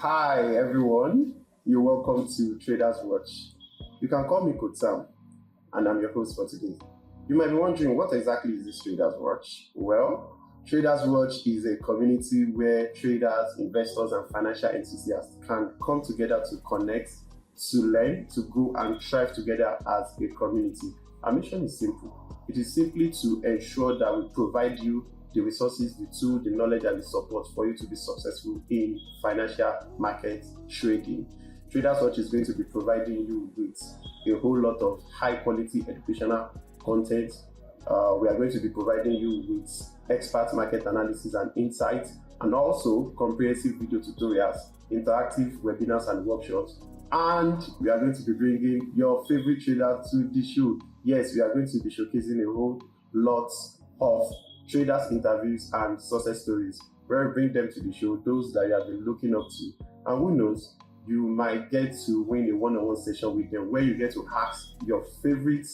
Hi everyone, you're welcome to Traders Watch. You can call me Coach Sam, and I'm your host for today. You might be wondering, what exactly is this Traders Watch? Well, Traders Watch is a community where traders, investors, and financial enthusiasts can come together to connect, to learn, to grow, and thrive together as a community. Our mission is simple. It is simply to ensure that we provide you the resources, the tool, the knowledge, and the support for you to be successful in financial market trading. Traders Watch is going to be providing you with a whole lot of high quality educational content. We are going to be providing you with expert market analysis and insights, and also comprehensive video tutorials, interactive webinars and workshops. And we are going to be bringing your favorite trader to the show. Yes, we are going to be showcasing a whole lot of traders interviews and success stories where we bring them to the show, those that you have been looking up to. And who knows, you might get to win a one-on-one session with them where you get to ask your favorite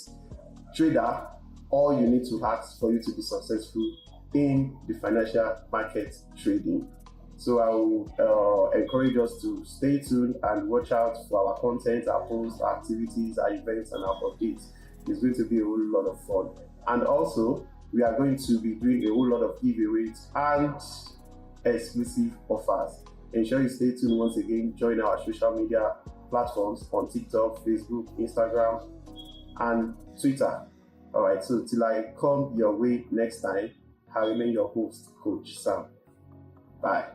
trader all you need to ask for you to be successful in the financial market trading. So I will encourage us to stay tuned and watch out for our content, our posts, our activities, our events, and our updates. It's going to be a whole lot of fun. And also, we are going to be doing a whole lot of giveaways and exclusive offers. Ensure you stay tuned once again. Join our social media platforms on TikTok, Facebook, Instagram, and Twitter. All right, so till I come your way next time, I remain your host, Coach Sam. Bye.